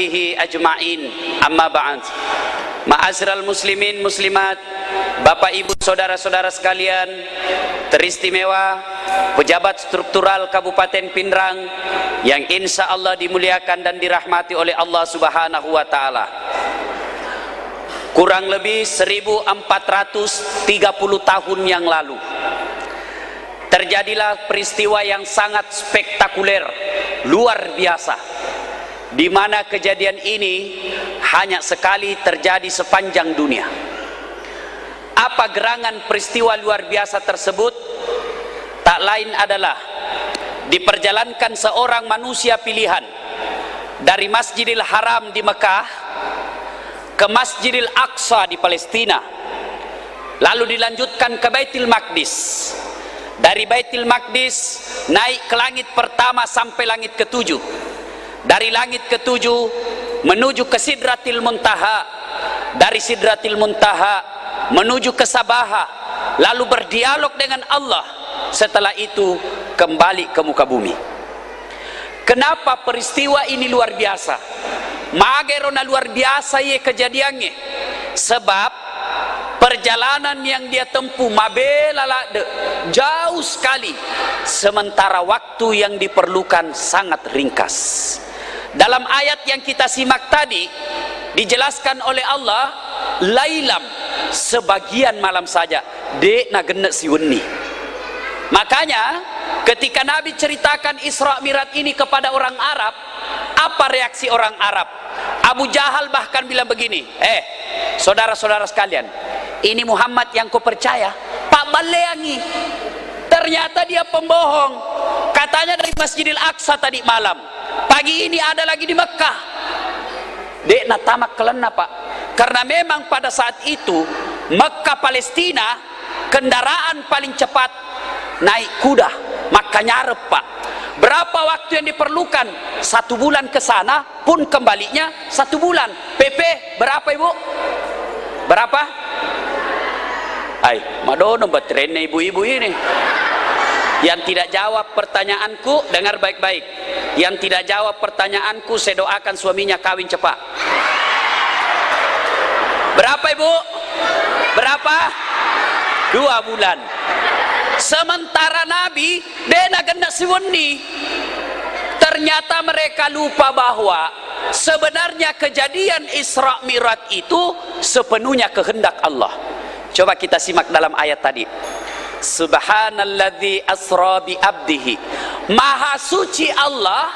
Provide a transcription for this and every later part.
sahbihi ajma'in. Amma ba'd. Ma'asyiral muslimin muslimat, Bapak Ibu saudara-saudara sekalian teristimewa, pejabat struktural Kabupaten Pindrang yang insya Allah dimuliakan dan dirahmati oleh Allah Subhanahu wa Ta'ala. Kurang lebih 1430 tahun yang lalu terjadilah peristiwa yang sangat spektakuler, luar biasa, di mana kejadian ini hanya sekali terjadi sepanjang dunia. Apa gerangan peristiwa luar biasa tersebut? Tak lain adalah diperjalankan seorang manusia pilihan dari Masjidil Haram di Mekah ke Masjidil Aqsa di Palestina, lalu dilanjutkan ke Baitul Maqdis. Dari Baitul Maqdis naik ke langit pertama sampai langit ketujuh. Dari langit ketujuh menuju ke Sidratil Muntaha. Dari Sidratil Muntaha menuju ke Sabaha, lalu berdialog dengan Allah. Setelah itu kembali ke muka bumi. Kenapa peristiwa ini luar biasa? Magerona luar biasa ye kejadiannya. Sebab perjalanan yang dia tempuh mabelala jauh sekali, sementara waktu yang diperlukan sangat ringkas. Dalam ayat yang kita simak tadi dijelaskan oleh Allah, lailam, sebagian malam saja, dek na genek siwenni. Makanya ketika Nabi ceritakan Isra Mi'raj ini kepada orang Arab, apa reaksi orang Arab? Abu Jahal bahkan bilang begini, saudara-saudara sekalian, ini Muhammad yang kau percaya, Pak Baleangi, ternyata dia pembohong. Katanya dari Masjidil Aqsa tadi malam, pagi ini ada lagi di Mekah. Dek na tamak kelena Pak, karena memang pada saat itu Mekah Palestina kendaraan paling cepat naik kuda, maka nyarep Pak. Berapa waktu yang diperlukan? 1 bulan ke sana pun kembalinya 1 bulan. PP berapa Ibu? Berapa? Madono batrennya ibu-ibu ini. Yang tidak jawab pertanyaanku, dengar baik-baik. Yang tidak jawab pertanyaanku, saya doakan suaminya kawin cepat. Berapa Ibu? Berapa? 2 bulan. Sementara Nabi dena gendak siwuni. Ternyata mereka lupa bahwa sebenarnya kejadian Isra Mi'raj itu sepenuhnya kehendak Allah. Coba kita simak dalam ayat tadi. Subhanalladzi asra bi abdihi. Maha suci Allah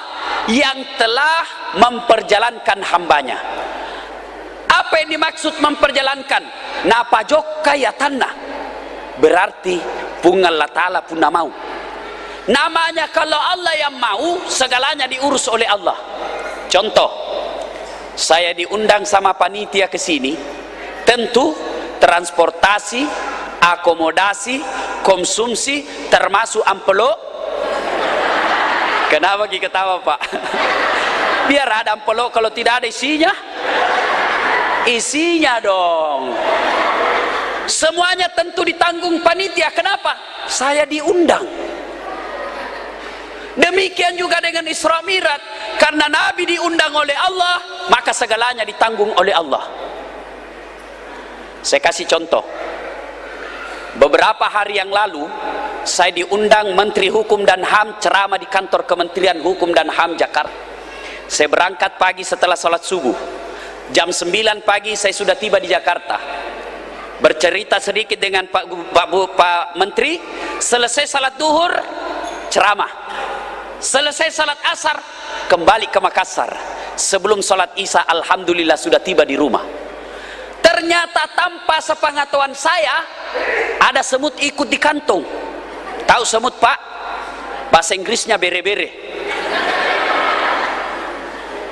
yang telah memperjalankan hambanya. Apa yang dimaksud memperjalankan? Napa jokka ya tanah. Berarti pungal Allah Ta'ala punna mau. Namanya kalau Allah yang mau, segalanya diurus oleh Allah. Contoh, saya diundang sama panitia ke sini, tentu transportasi, akomodasi, konsumsi, termasuk ampelok. Kenapa kita ketawa Pak? Biar ada ampelok, kalau tidak ada isinya, isinya dong. Semuanya tentu ditanggung panitia. Kenapa? Saya diundang. Demikian juga dengan Isra Mi'raj, karena Nabi diundang oleh Allah, maka segalanya ditanggung oleh Allah. Saya kasih contoh. Beberapa hari yang lalu saya diundang Menteri Hukum dan HAM ceramah di kantor Kementerian Hukum dan HAM Jakarta. Saya berangkat pagi setelah sholat subuh. Jam 9 pagi saya sudah tiba di Jakarta. Bercerita sedikit dengan Pak Menteri. Selesai salat duhur, ceramah. Selesai salat asar, kembali ke Makassar. Sebelum salat isya, alhamdulillah sudah tiba di rumah. Ternyata tanpa sepengetahuan saya, ada semut ikut di kantong. Tahu semut Pak? Bahasa Inggrisnya bere-bere.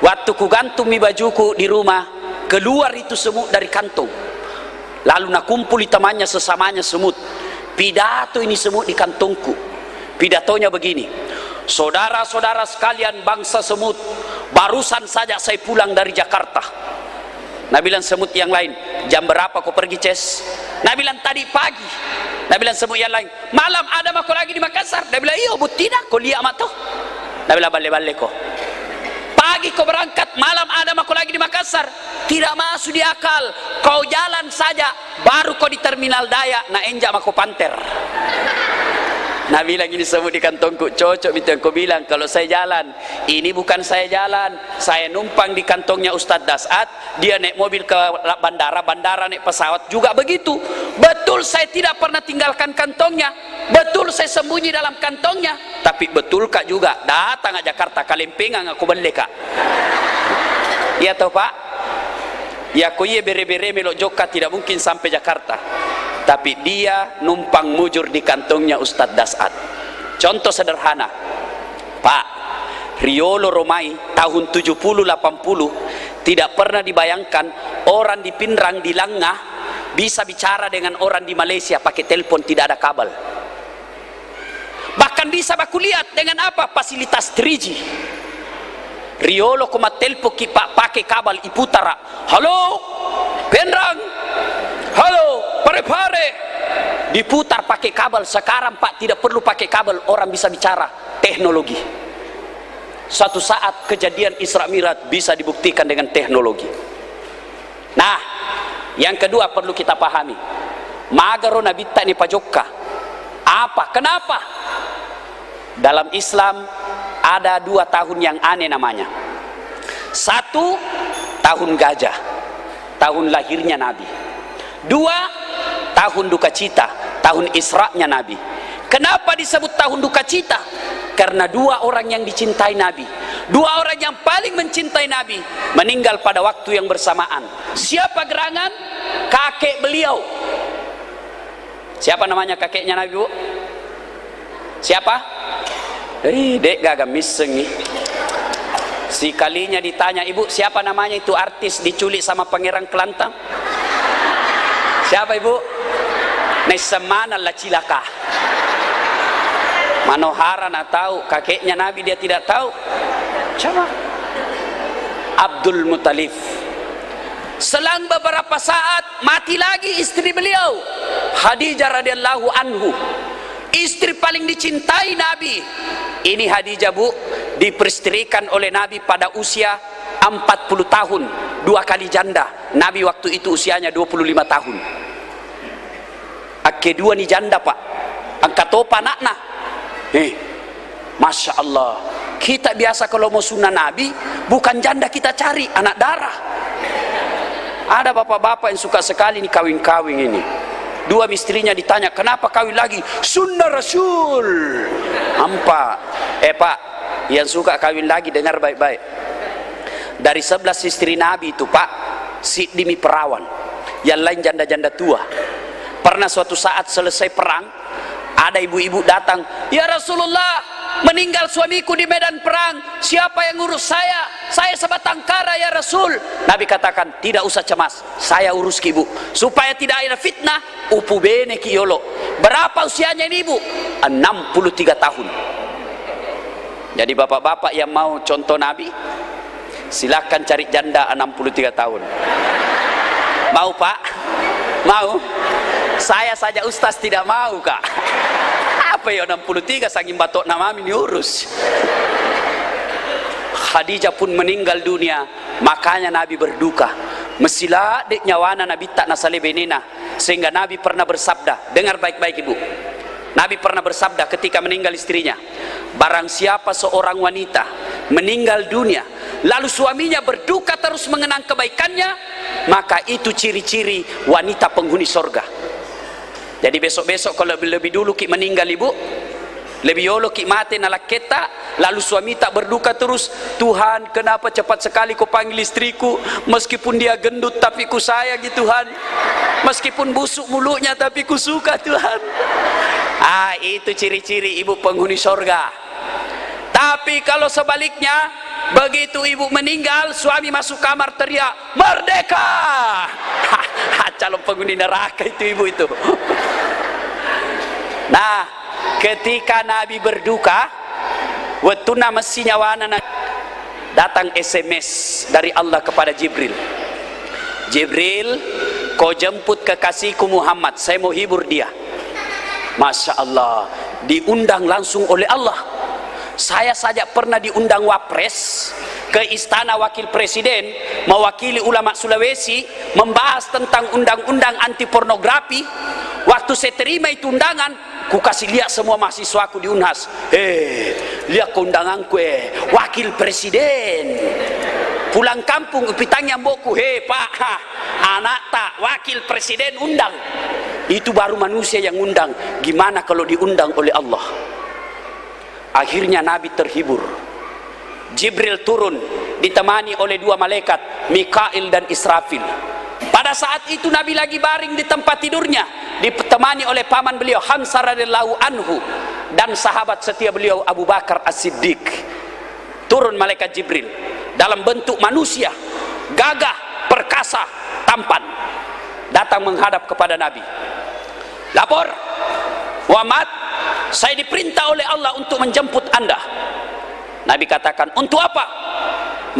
Waktu ku gantung mi bajuku di rumah, keluar itu semut dari kantong. Lalu nak kumpuli temannya sesamanya semut. Pidato ini semut di kantongku. Pidatonya begini, saudara-saudara sekalian bangsa semut, barusan saja saya pulang dari Jakarta. Nah bilang semut yang lain, jam berapa kau pergi Ces? Nah bilang tadi pagi. Nah bilang semut yang lain, malam ada mako lagi di Makassar. Nah bilang iya butina kau lihat matoh. Nah bilang balik-balik kau. Pagi kau berangkat, malam ada mako Makassar, tidak masuk di akal. Kau jalan saja, baru kau di terminal Dayak, na enjak mako panter. Nah bilang ini semua di kantongku, cocok itu yang kau bilang. Kalau saya jalan, ini bukan saya jalan, saya numpang di kantongnya Ustadz Dasat. Dia naik mobil ke bandara, bandara naik pesawat juga begitu. Betul saya tidak pernah tinggalkan kantongnya, betul saya sembunyi dalam kantongnya. Tapi betul kak juga datang ke Jakarta, Kalimpengan aku beli kak. Iya toh pak? Ya aku iya bere-bere melok joka tidak mungkin sampai Jakarta. Tapi dia numpang mujur di kantongnya Ustadz Dasat. Contoh sederhana, Pak, Riolo Romai tahun 70-80 tidak pernah dibayangkan orang di Pinrang, di Langah bisa bicara dengan orang di Malaysia pakai telepon tidak ada kabel. Bahkan bisa baku lihat dengan apa? Fasilitas 3G. Riolo kuma telepon kita pakai kabel iputara. Halo, Pinrang. Halo, pare-pare. Diputar pakai kabel. Sekarang Pak tidak perlu pakai kabel, orang bisa bicara. Teknologi. Suatu saat kejadian Isra Mi'raj bisa dibuktikan dengan teknologi. Nah, yang kedua perlu kita pahami. Magaro Nabi ni pajokka. Apa? Kenapa? Dalam Islam ada 2 tahun yang aneh namanya. 1, tahun gajah, tahun lahirnya Nabi. 2, tahun duka cita, tahun Isra'nya Nabi. Kenapa disebut tahun duka cita? Karena 2 orang yang dicintai Nabi, 2 orang yang paling mencintai Nabi meninggal pada waktu yang bersamaan. Siapa gerangan? Kakek beliau. Siapa namanya kakeknya Nabi, Bu? Siapa? Dek gagam miseng nih. Si kalinya ditanya, ibu siapa namanya itu artis diculik sama Pangeran Kelantang? Siapa ibu? Nesemana la cilaka. Manohara nak tahu, kakeknya Nabi dia tidak tahu. Coba. Abdul Muttalib. Selang beberapa saat mati lagi istri beliau, Khadijah radhiyallahu anhu. Istri paling dicintai Nabi. Ini Khadijah, Bu, diperistrikan oleh Nabi pada usia 40 tahun, 2 kali janda. Nabi waktu itu usianya 25 tahun. Kedua ni janda Pak, angkat topa anaknya. Masya Allah, kita biasa kalau mau sunnah Nabi bukan janda kita cari, anak darah. Ada bapak-bapak yang suka sekali nih kawin-kawin ini. 2 istrinya ditanya, kenapa kawin lagi? Sunnah Rasul. Ampa, Pak, yang suka kawin lagi dengar baik-baik. Dari 11 istri Nabi itu Pak, si demi perawan, yang lain janda-janda tua. Pernah suatu saat selesai perang, ada ibu-ibu datang, ya Rasulullah, meninggal suamiku di medan perang, siapa yang urus saya? Saya sebatang kara ya Rasul. Nabi katakan, tidak usah cemas, saya urus ki ibu, supaya tidak ada fitnah. Upu bene ki yolo. Berapa usianya ini ibu? 63 tahun. Jadi bapak-bapak yang mau contoh Nabi, silakan cari janda 63 tahun. Mau Pak? Mau? Saya saja ustaz tidak mau kak. Apa ya 63 saking batok nama ini urus. Khadijah pun meninggal dunia, makanya Nabi berduka. Mesilah dek nyawana Nabi tak nasale benena, sehingga Nabi pernah bersabda, dengar baik-baik ibu. Nabi pernah bersabda ketika meninggal istrinya, barang siapa seorang wanita meninggal dunia lalu suaminya berduka terus mengenang kebaikannya, maka itu ciri-ciri wanita penghuni sorga. Jadi besok-besok kalau lebih dulu ki meninggal ibu, lebih dulu ki mati nalak kita, lalu suami tak berduka terus, Tuhan kenapa cepat sekali kau panggil istriku, meskipun dia gendut tapi ku sayang Tuhan, meskipun busuk mulutnya tapi ku suka Tuhan. Itu ciri-ciri ibu penghuni sorga. Tapi kalau sebaliknya, begitu ibu meninggal, suami masuk kamar teriak, merdeka. Calon penghuni neraka itu ibu itu. Nah, ketika Nabi berduka, watuna mestinya wana datang SMS dari Allah kepada Jibril. Jibril, kau jemput kekasihku Muhammad, saya mau hibur dia. Masya Allah, diundang langsung oleh Allah. Saya saja pernah diundang wapres, ke istana wakil presiden mewakili ulama Sulawesi membahas tentang undang-undang anti pornografi. Waktu saya terima itu undangan, ku kasih lihat semua mahasiswaku di Unhas, lihat keundanganku, wakil presiden. Pulang kampung pitangnya mbokku, pak, anak tak wakil presiden undang. Itu baru manusia yang undang. Gimana kalau diundang oleh Allah? Akhirnya Nabi terhibur. Jibril turun ditemani oleh dua malaikat, Mikail dan Israfil. Pada saat itu Nabi lagi baring di tempat tidurnya, ditemani oleh paman beliau Hamzah radhiyallahu anhu dan sahabat setia beliau Abu Bakar As-Siddiq. Turun malaikat Jibril dalam bentuk manusia, gagah, perkasa, tampan, datang menghadap kepada Nabi. Lapor, Muhammad, saya diperintah oleh Allah untuk menjemput Anda. Nabi katakan, untuk apa?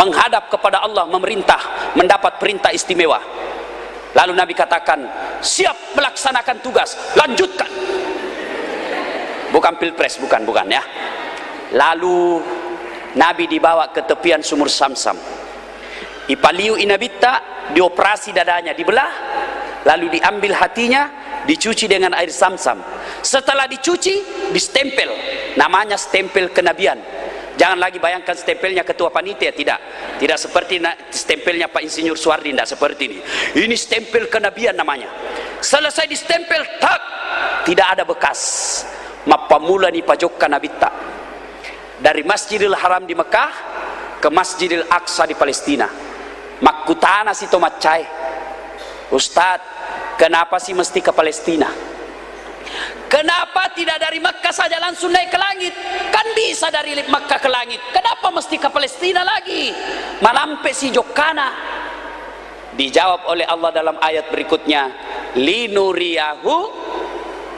Menghadap kepada Allah, memerintah, mendapat perintah istimewa. Lalu Nabi katakan, siap melaksanakan tugas, lanjutkan. Bukan pilpres, bukan ya. Lalu Nabi dibawa ke tepian sumur Samsam. Ipaliu inabita, dioperasi dadanya, dibelah, lalu diambil hatinya, dicuci dengan air Samsam. Setelah dicuci, distempel, namanya stempel kenabian. Jangan lagi bayangkan stempelnya ketua panitia, tidak seperti stempelnya Pak Insinyur Suwardi, tidak seperti ini. Ini stempel kenabian namanya. Selesai distempel, tak, tidak ada bekas. Mapamula ni pajokkan nabita. Dari Masjidil Haram di Mekah ke Masjidil Aqsa di Palestina. Makutana si Tomacai. Ustadz, kenapa sih mesti ke Palestina? Kenapa tidak dari Mekah saja langsung naik ke langit? Kan bisa dari Mekah ke langit. Kenapa mesti ke Palestina lagi? Malampe si Jokana. Dijawab oleh Allah dalam ayat berikutnya, linuriyahu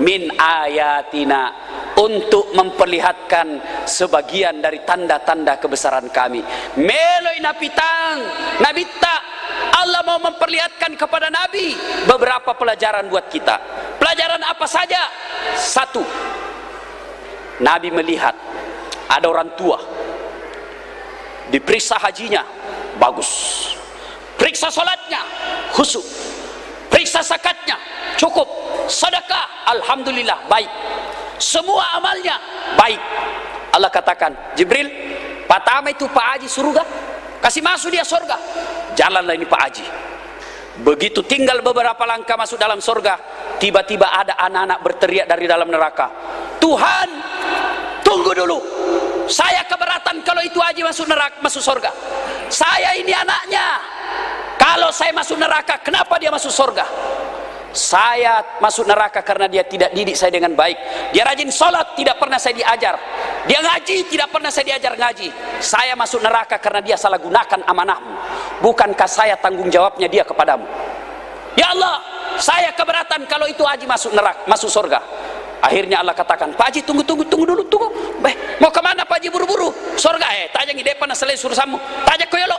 min ayatina, untuk memperlihatkan sebagian dari tanda-tanda kebesaran kami. Meloi napitang, nabita, Allah mau memperlihatkan kepada Nabi beberapa pelajaran buat kita. Pelajaran apa saja? Satu, Nabi melihat ada orang tua, diperiksa hajinya, bagus. Periksa salatnya, khusyuk. Periksa zakatnya, cukup. Sedekah, alhamdulillah, baik. Semua amalnya baik. Allah katakan, Jibril, pertama itu Pak Haji surga, kasih masuk dia surga. Jalanlah ini Pak Haji. Begitu tinggal beberapa langkah masuk dalam surga, tiba-tiba ada anak-anak berteriak dari dalam neraka, Tuhan, tunggu dulu, saya keberatan kalau itu Haji masuk neraka, masuk surga. Saya ini anaknya, kalau saya masuk neraka, kenapa dia masuk surga? Saya masuk neraka karena dia tidak didik saya dengan baik. Dia rajin sholat, tidak pernah saya diajar. Dia ngaji, tidak pernah saya diajar ngaji. Saya masuk neraka karena dia salah gunakan amanahmu. Bukankah saya tanggung jawabnya dia kepadamu? Ya Allah, saya keberatan kalau itu Haji masuk neraka, masuk surga. Akhirnya Allah katakan, Pak Haji tunggu dulu. Mau kemana Pak Haji buru-buru? Surga tajang ide panas selesai surusamu. Tajak ko yolo.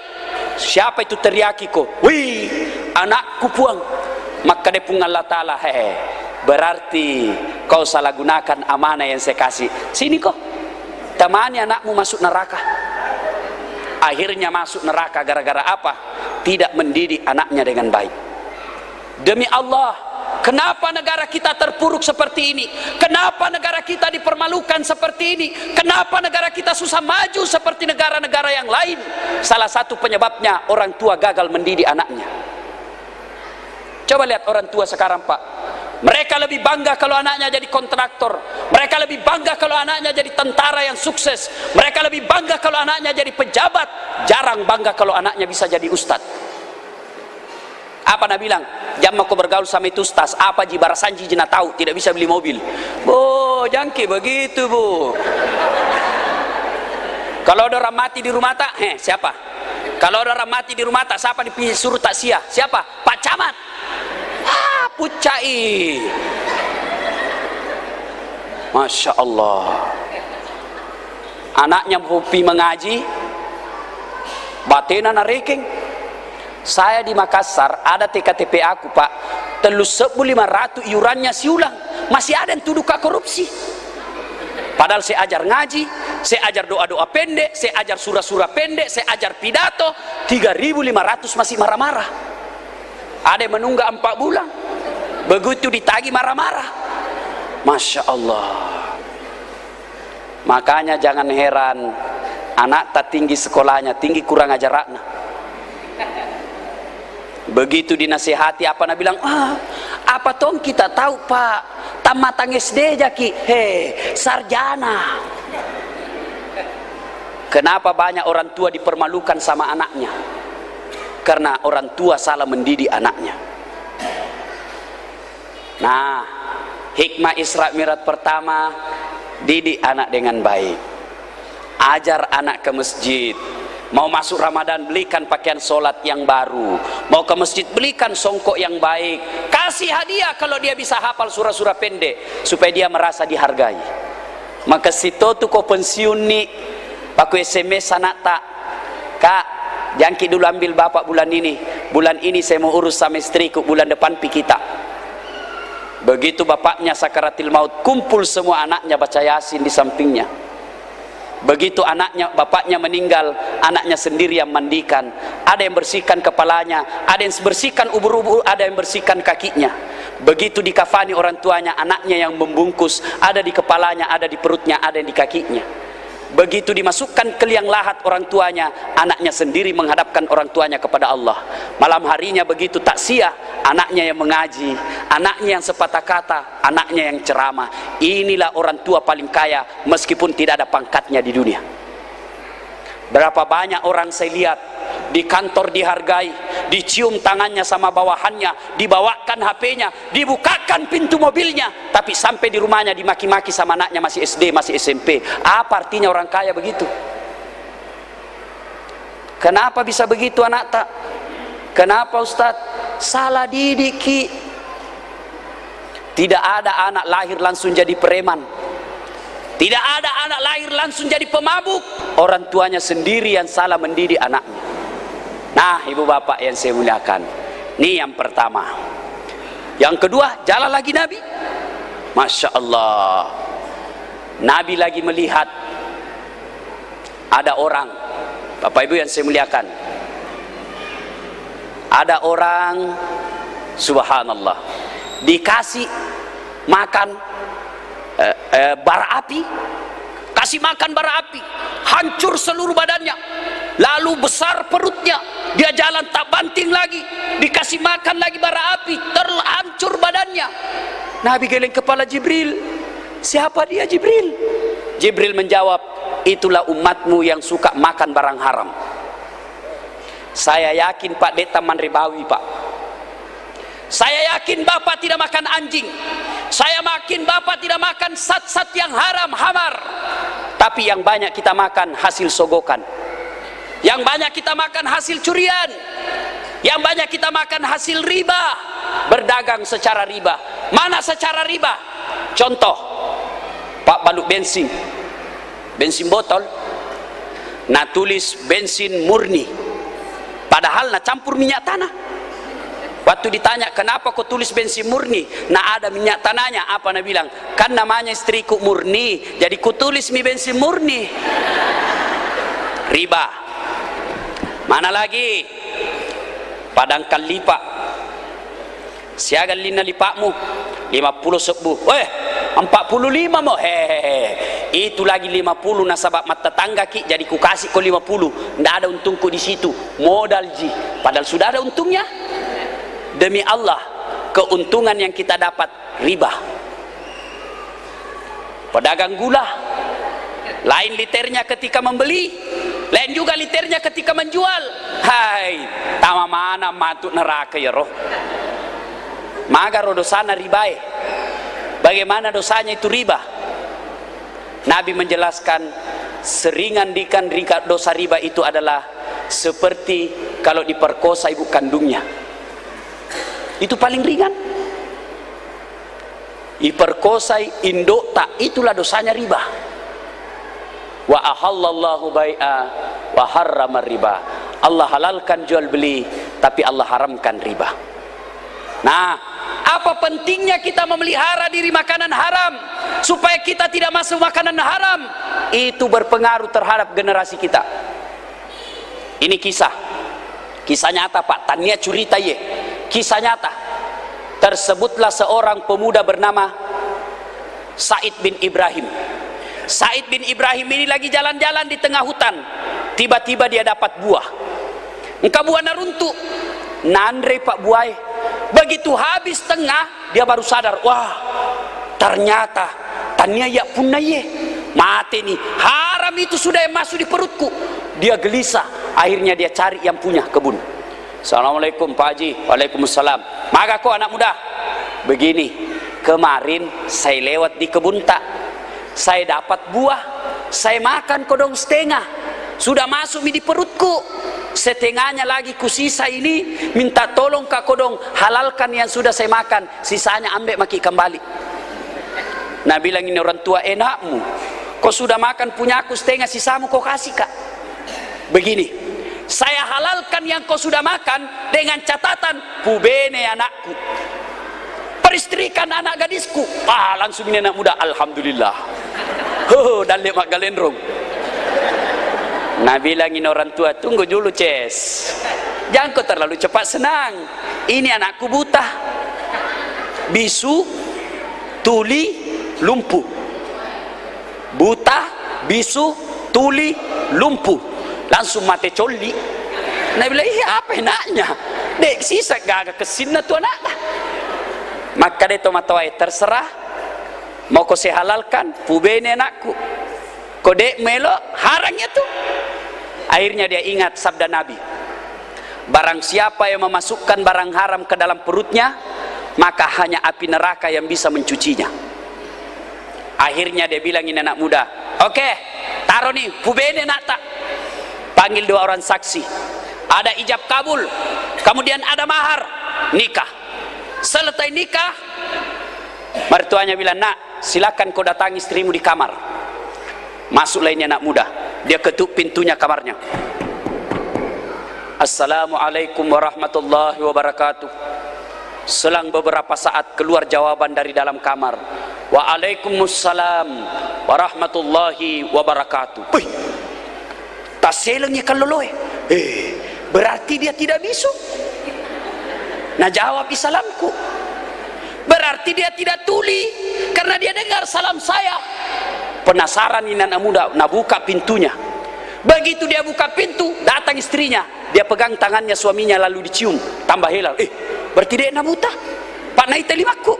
Siapa itu teriaki ko? Wih, anakku puang. Maka depung Allah Ta'ala, berarti kau salah gunakan amanah yang saya kasih. Sini kok, temani anakmu masuk neraka. Akhirnya masuk neraka gara-gara apa? Tidak mendidik anaknya dengan baik. Demi Allah, kenapa negara kita terpuruk seperti ini? Kenapa negara kita dipermalukan seperti ini? Kenapa negara kita susah maju seperti negara-negara yang lain? Salah satu penyebabnya orang tua gagal mendidik anaknya. Coba lihat orang tua sekarang Pak, mereka lebih bangga kalau anaknya jadi kontraktor, mereka lebih bangga kalau anaknya jadi tentara yang sukses, mereka lebih bangga kalau anaknya jadi pejabat, jarang bangga kalau anaknya bisa jadi ustad. Apa Nabi bilang? Jam aku bergaul sama itu ustaz, apa jibar sanji jena tahu, tidak bisa beli mobil. Bu, jangki begitu bu. Kalau ada orang mati di rumah tak, siapa? Kalau ada orang mati di rumah tak, siapa disuruh takziah? Siapa? Pak Camat. Pucai. Masya Allah. Anaknya hobi mengaji, batena nareking. Saya di Makassar ada TKTP aku Pak, 3.500 iurannya siulang, masih ada yang tuduh korupsi. Padahal saya ajar ngaji, saya ajar doa-doa pendek, saya ajar surah-surah pendek, saya ajar pidato. 3.500 masih marah-marah. Ada yang menunggak 4 bulan, begitu ditagi marah-marah. Masya Allah. Makanya jangan heran anak tak tinggi sekolahnya, tinggi kurang ajarannya. Begitu dinasihati apa nak bilang, apa tong kita tahu pak, tamatang SD jaki, sarjana. Kenapa banyak orang tua dipermalukan sama anaknya? Karena orang tua salah mendidik anaknya. Nah, hikmah Isra Mi'raj pertama, didik anak dengan baik. Ajar anak ke masjid. Mau masuk Ramadan, belikan pakaian solat yang baru. Mau ke masjid, belikan songkok yang baik. Kasih hadiah kalau dia bisa hafal surah-surah pendek, supaya dia merasa dihargai. Maka situ tu kau pensiun nih, paku SMS anak tak, kak, jangki dulu ambil bapak bulan ini saya mau urus sama istriku, bulan depan pi kita. Begitu bapaknya sakaratil maut, kumpul semua anaknya baca Yasin di sampingnya. Begitu bapaknya meninggal, anaknya sendiri yang mandikan. Ada yang bersihkan kepalanya, ada yang bersihkan ubur-ubur, ada yang bersihkan kakinya. Begitu dikafani orang tuanya, anaknya yang membungkus, ada di kepalanya, ada di perutnya, ada yang di kakinya. Begitu dimasukkan ke liang lahat orang tuanya, anaknya sendiri menghadapkan orang tuanya kepada Allah. Malam harinya begitu taksiah, anaknya yang mengaji, anaknya yang sepatah kata, anaknya yang ceramah. Inilah orang tua paling kaya meskipun tidak ada pangkatnya di dunia. Berapa banyak orang saya lihat di kantor dihargai, dicium tangannya sama bawahannya, dibawakan HP-nya, dibukakan pintu mobilnya, tapi sampai di rumahnya dimaki-maki sama anaknya masih SD, masih SMP. Apa artinya orang kaya begitu? Kenapa bisa begitu anak tak? Kenapa Ustaz? Salah didik ki. Tidak ada anak lahir langsung jadi preman. Tidak ada anak lahir langsung jadi pemabuk. Orang tuanya sendiri yang salah mendidik anaknya. Nah, ibu bapak yang saya muliakan, ini yang pertama. Yang kedua, jalan lagi Nabi. Masya Allah, Nabi lagi melihat ada orang, bapak ibu yang saya muliakan, ada orang, subhanallah, dikasih makan bara api, kasih makan bara api, hancur seluruh badannya, lalu besar perutnya, dia jalan tak banting lagi, dikasih makan lagi bara api, terhancur badannya. Nabi geleng kepala Jibril, siapa dia Jibril? Jibril menjawab, itulah umatmu yang suka makan barang haram. Saya yakin Pak Deta taman ribawi Pak. Saya yakin Bapak tidak makan anjing. Saya yakin Bapak tidak makan sat-sat yang haram, hamar. Tapi yang banyak kita makan hasil sogokan. Yang banyak kita makan hasil curian. Yang banyak kita makan hasil riba. Berdagang secara riba. Mana secara riba? Contoh, Pak balut bensin. Bensin botol. Nah tulis bensin murni. Padahal nak campur minyak tanah. Waktu ditanya kenapa kau tulis bensin murni, nah ada minyak tanahnya, apa nak bilang? Kan namanya istriku murni, jadi ku tulis mi bensin murni. Riba. Mana lagi? Padangkan lipa. Siaga lina lipakmu 50 sebu. 45 mo. Itu lagi 50 nasabab mata tangga ki, jadi ku kasih kau 50. Ndak ada untungku di situ. Modal ji. Padahal sudah ada untungnya. Demi Allah, keuntungan yang kita dapat riba. Pedagang gula, lain liternya ketika membeli, lain juga liternya ketika menjual. Hai, tama mana matut neraka ya roh. Maga dosana ribae. Bagaimana dosanya itu riba? Nabi menjelaskan seringandikan dosa riba itu adalah seperti kalau diperkosa ibu kandungnya. Itu paling ringan. Diperkosai induk tak, itulah dosanya riba. Wa ahallallahu bai'a wa harrama riba. Allah halalkan jual beli, tapi Allah haramkan riba. Nah, Apa pentingnya kita memelihara diri makanan haram supaya kita tidak masuk makanan haram? Itu berpengaruh terhadap generasi kita. Ini kisah nyata Pak, tania curita ye, kisah nyata. Tersebutlah seorang pemuda bernama Said bin Ibrahim. Said bin Ibrahim ini lagi jalan-jalan di tengah hutan, tiba-tiba dia dapat buah. Engkau buah naruntuk, nandre Pak buai. Begitu habis tengah, dia baru sadar, wah ternyata tania ya punna ye, mati nih, haram itu sudah yang masuk di perutku. Dia gelisah, akhirnya dia cari yang punya kebun. Assalamualaikum Pak Haji. Waalaikumsalam. Maka kok anak muda, begini, kemarin saya lewat di kebun tak, saya dapat buah, saya makan kodong setengah, sudah masuk di perutku. Setengahnya lagi kusisa ini, minta tolong Kak Kodong halalkan yang sudah saya makan, sisanya ambil maki kembali. Nah bilang ini orang tua, enakmu, kau sudah makan punya aku setengah, sisamu kau kasih Kak. Begini, saya halalkan yang kau sudah makan dengan catatan pubene anakku, peristrikan anak gadisku. Langsung ini anak muda, alhamdulillah. Dan lemak galendrong. Nah bilangin orang tua, tunggu dulu Ces, jangan kau terlalu cepat senang. Ini anakku buta, bisu, tuli, lumpuh. Buta, bisu, tuli, lumpuh. Langsung mati coli. Nah bilang, iya apa enaknya? Dek sisa gak kesina tuh anak. Maka dia tomatoi, terserah, mau kau sehalalkan, pubene anakku. Kodek melo, harangnya tuh. Akhirnya dia ingat sabda Nabi, barang siapa yang memasukkan barang haram ke dalam perutnya, maka hanya api neraka yang bisa mencucinya. Akhirnya dia bilang ini anak muda, oke, taruh nih, pubene nak tak. Panggil 2 orang saksi, ada ijab kabul, kemudian ada mahar, nikah. Selesai nikah, mertuanya bilang, nak silakan kau datangi istrimu di kamar. Masuklah ini anak muda, dia ketuk pintunya kamarnya. Assalamualaikum warahmatullahi wabarakatuh. Selang beberapa saat keluar jawaban dari dalam kamar, Waalaikumsalam warahmatullahi wabarakatuh. Wih, tak selengnya kaloloy. Berarti dia tidak bisu. Nah jawab salamku. Berarti dia tidak tuli karena dia dengar salam saya. Penasaran ini anak muda, nah buka pintunya. Begitu dia buka pintu, datang istrinya, dia pegang tangannya suaminya lalu dicium, tambah helal. Berarti dia nak buta, Pak Nai telimaku.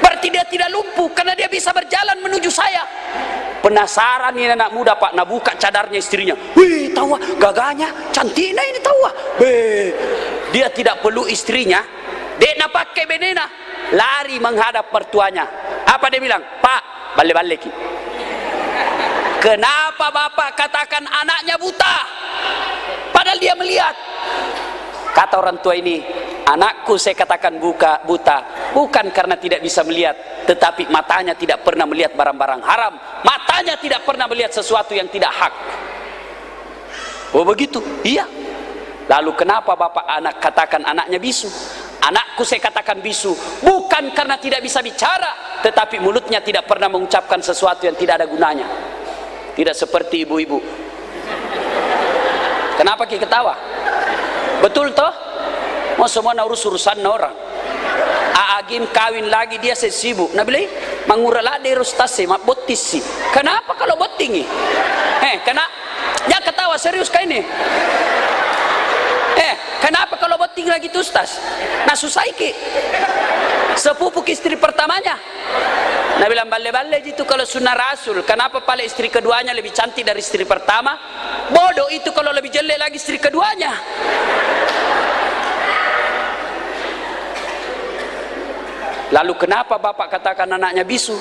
Berarti dia tidak lumpuh karena dia bisa berjalan menuju saya. Penasaran ini anak muda Pak, nah buka cadarnya istrinya. Wih, tahu gagahnya, cantiknya ini tahu. Dia tidak perlu istrinya, dia nak pakai benena, lari menghadap mertuanya. Apa dia bilang? Pak, balik-balik. Kenapa bapak katakan anaknya buta? Padahal dia melihat. Kata orang tua ini, anakku saya katakan buta bukan karena tidak bisa melihat, tetapi matanya tidak pernah melihat barang-barang haram, matanya tidak pernah melihat sesuatu yang tidak hak. Oh begitu? Iya. Lalu kenapa bapak anak katakan anaknya bisu? Anakku saya katakan bisu bukan karena tidak bisa bicara, tetapi mulutnya tidak pernah mengucapkan sesuatu yang tidak ada gunanya. Tidak seperti ibu-ibu. Kenapa kita ketawa? Betul toh? Mau semua urusan orang. Aagim kawin lagi dia sesibuk. Nabi mangurala de rostase mak botisi. Kenapa kalau botingi? Kena jangan ketawa serius kayak ini. Kenapa kalau boting lagi tuh Ustaz? Nah susah iki. Sepupu istri pertamanya. Nah bilang bale-bale itu kalau sunnah Rasul. Kenapa pala istri keduanya lebih cantik dari istri pertama? Bodoh itu kalau lebih jelek lagi istri keduanya. Lalu kenapa bapak katakan anaknya bisu?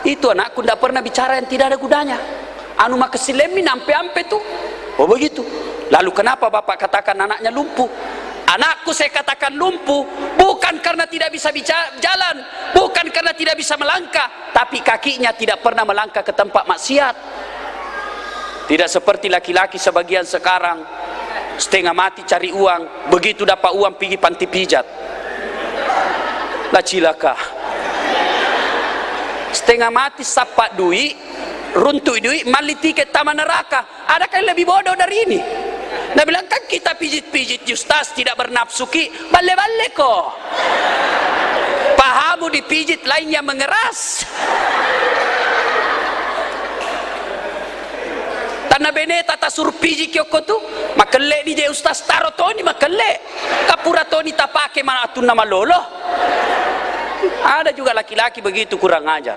Itu anakku tidak pernah bicara yang tidak ada gunanya. Anu makasilemin ampe-ampe tuh. Oh begitu. Lalu kenapa bapak katakan anaknya lumpuh? Anakku saya katakan lumpuh bukan karena tidak bisa jalan, bukan karena tidak bisa melangkah, tapi kakinya tidak pernah melangkah ke tempat maksiat. Tidak seperti laki-laki sebagian sekarang, setengah mati cari uang, begitu dapat uang pergi panti pijat. lah cilaka. Setengah mati sapak duit, runtuh duit, mali tiket taman neraka. Ada kan lebih bodoh dari ini? Nah bilang kan kita pijit-pijit Ustaz tidak bernafsuki, bale-bale kok. Pahamu dipijit, lainnya mengeras. Tanah bene tata suruh pijit kyoko tu, makele di je Ustaz taro toni makele. Kapura toni tapake mana atun nama lolo. Ada juga laki-laki begitu kurang ajar.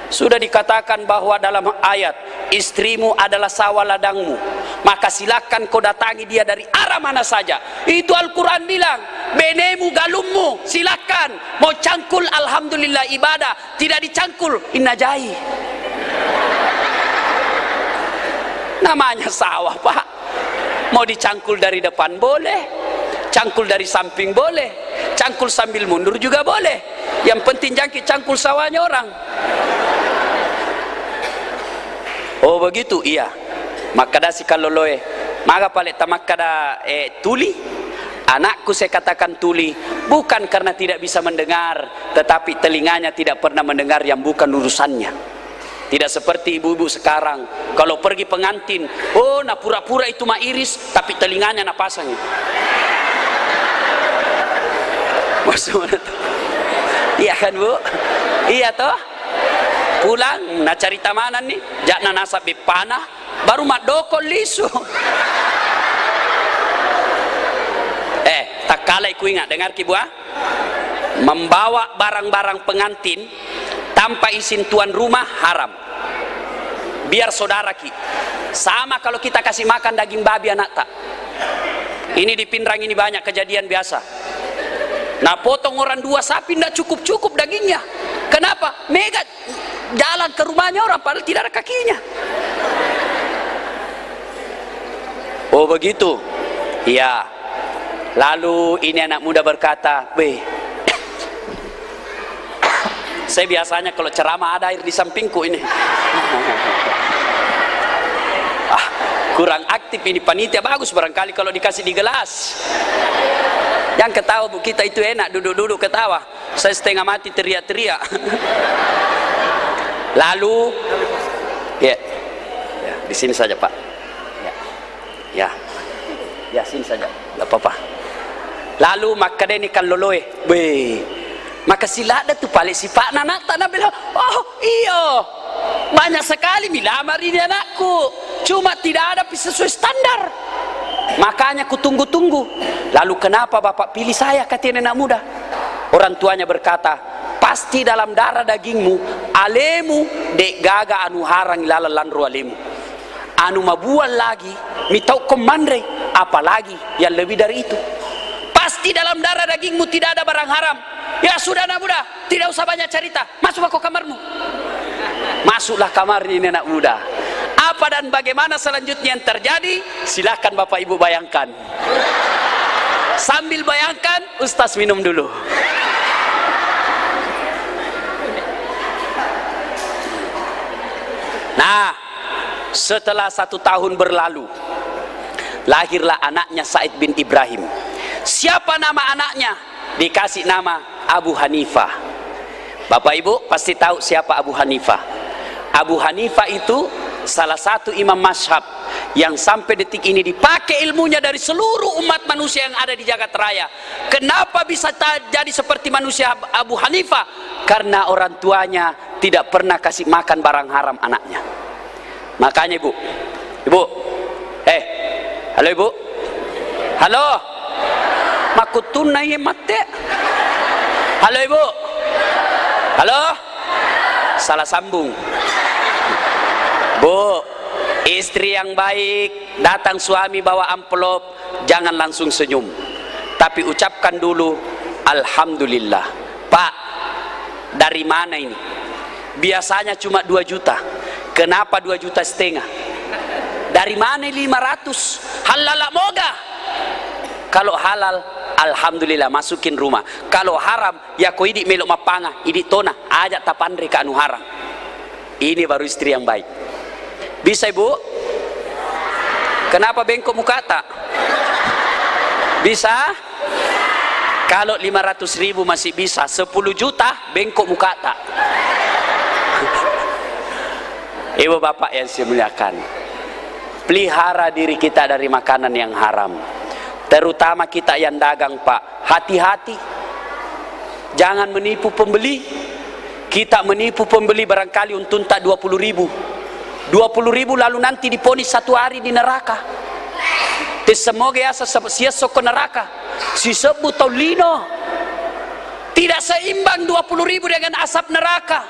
Sudah dikatakan bahwa dalam ayat, istrimu adalah sawah ladangmu, maka silakan kau datangi dia dari arah mana saja. Itu Al-Quran bilang, benemu galummu silakan. Mau cangkul alhamdulillah ibadah, tidak dicangkul inna jai. Namanya sawah pak. Mau dicangkul dari depan boleh, cangkul dari samping boleh, cangkul sambil mundur juga boleh. Yang penting jangkit cangkul sawahnya orang. Oh begitu, iya. Maka dah si kaloloe, maka paling tamak kada tuli. Anakku saya katakan tuli bukan karena tidak bisa mendengar, tetapi telinganya tidak pernah mendengar yang bukan urusannya. Tidak seperti ibu-ibu sekarang, kalau pergi pengantin, oh nak pura-pura itu mah iris, tapi telinganya nak pasangnya. Maksudnya tuh, iya kan bu? Iya toh? Pulang, nak cari tamanan nih, jakna nasab panah, baru mak dokol lisu. Tak kalah ku ingat, dengar ki bu, membawa barang-barang pengantin tanpa izin tuan rumah haram. Biar saudara ki, sama kalau kita kasih makan daging babi anak tak. Ini di Pindrang ini banyak kejadian biasa. Nah potong orang 2 sapi tidak cukup dagingnya. Kenapa? Mega jalan ke rumahnya orang padahal tidak ada kakinya. Oh begitu. Iya. Lalu ini anak muda berkata, saya biasanya kalau ceramah ada air di sampingku ini. Kurang aktif ini panitia, bagus barangkali kalau dikasih di gelas. Yang ketawa bu kita itu enak, duduk-duduk ketawa. Saya setengah mati teriak-teriak. Lalu ya di sini saja pak. Ya sini saja, nggak apa-apa. Lalu maka ini kan loloe, maka sila ada tuh paling si Pak Nanak tanah bilang, oh iyo banyak sekali milamar ini anakku, cuma tidak ada sesuai standar. Makanya ku tunggu-tunggu. Lalu kenapa bapak pilih saya, kata anak muda? Orang tuanya berkata, pasti dalam darah dagingmu alemu dek gaga anu harang ilala landru alemu. Anu mabual lagi mitau komandre, apalagi yang lebih dari itu. Pasti dalam darah dagingmu tidak ada barang haram. Ya sudah anak muda, tidak usah banyak cerita, masuklah ke kamarmu. Masuklah kamarnya ini anak muda. Apa dan bagaimana selanjutnya yang terjadi, silakan bapak ibu bayangkan. Sambil bayangkan, Ustaz minum dulu. Nah, setelah 1 tahun berlalu, lahirlah anaknya Said bin Ibrahim. Siapa nama anaknya? Dikasih nama Abu Hanifah. Bapak ibu pasti tahu siapa Abu Hanifah. Abu Hanifah itu salah satu imam mazhab yang sampai detik ini dipakai ilmunya dari seluruh umat manusia yang ada di jagat raya. Kenapa bisa jadi seperti manusia Abu Hanifah? Karena orang tuanya tidak pernah kasih makan barang haram anaknya. Makanya ibu, halo ibu, halo, makutun na mate. Halo ibu, halo, salah sambung. Bu, istri yang baik, datang suami bawa amplop, jangan langsung senyum, tapi ucapkan dulu alhamdulillah. Pak, dari mana ini? Biasanya cuma 2 juta, kenapa 2,5 juta? Dari mana 500? Halal moga. Kalau halal, alhamdulillah masukin rumah. Kalau haram, ya ko idi melok mapanga, idi tona, ajak tapandre ke anu haram. Ini baru istri yang baik. Bisa ibu? Kenapa bengkok muka tak? Bisa? Kalau 500.000 masih bisa, 10 juta bengkok muka tak. Ibu bapak yang saya muliakan, pelihara diri kita dari makanan yang haram. Terutama kita yang dagang pak, hati-hati. Jangan menipu pembeli. Kita menipu pembeli barangkali untung tak 20.000. 20.000 lalu nanti diponis 1 hari di neraka. Semoga ya sia sok neraka. Si sebut taulino. Tidak seimbang 20.000 dengan asap neraka.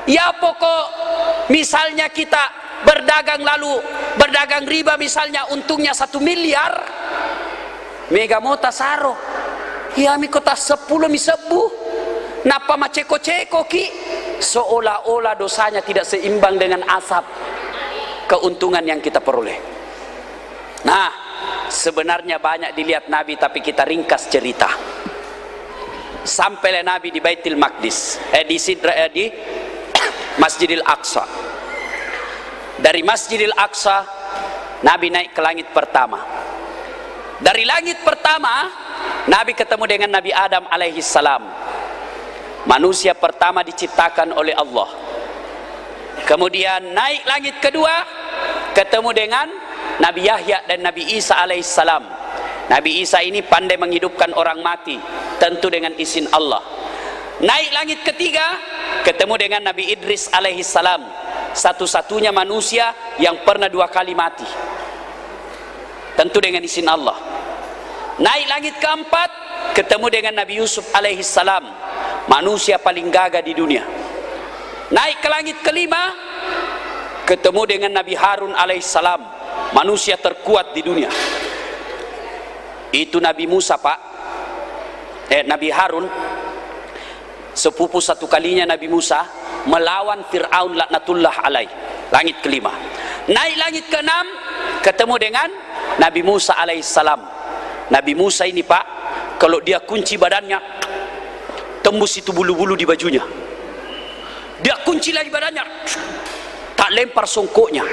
Ya pokok misalnya kita berdagang lalu berdagang riba misalnya untungnya 1 miliar. Mega mota saro. Ya mi kota 10 mi sebu. Napa maceko-ceko ki? Seolah-olah dosanya tidak seimbang dengan asap keuntungan yang kita peroleh. Nah, sebenarnya banyak dilihat Nabi, tapi kita ringkas cerita. Sampailah Nabi di Baitul Maqdis, di Masjidil Aqsa. Dari Masjidil Aqsa Nabi naik ke langit pertama. Dari langit pertama Nabi ketemu dengan Nabi Adam alaihi salam, manusia pertama diciptakan oleh Allah. Kemudian naik langit kedua ketemu dengan Nabi Yahya dan Nabi Isa alaihi salam. Nabi Isa ini pandai menghidupkan orang mati, tentu dengan izin Allah. Naik langit ketiga ketemu dengan Nabi Idris alaihi salam, satu-satunya manusia yang pernah 2 kali mati, tentu dengan izin Allah. Naik langit keempat ketemu dengan Nabi Yusuf alaihi salam, manusia paling gagah di dunia. Naik ke langit kelima ketemu dengan Nabi Harun alaihi salam, manusia terkuat di dunia. Itu Nabi Musa pak, Nabi Harun sepupu satu kalinya Nabi Musa melawan Fir'aun laknatullah alaih. Langit kelima. Naik langit keenam ketemu dengan Nabi Musa alaihissalam. Nabi Musa ini pak, kalau dia kunci badannya tembus itu bulu-bulu di bajunya. Dia kunci lagi badannya, tak lempar songkoknya.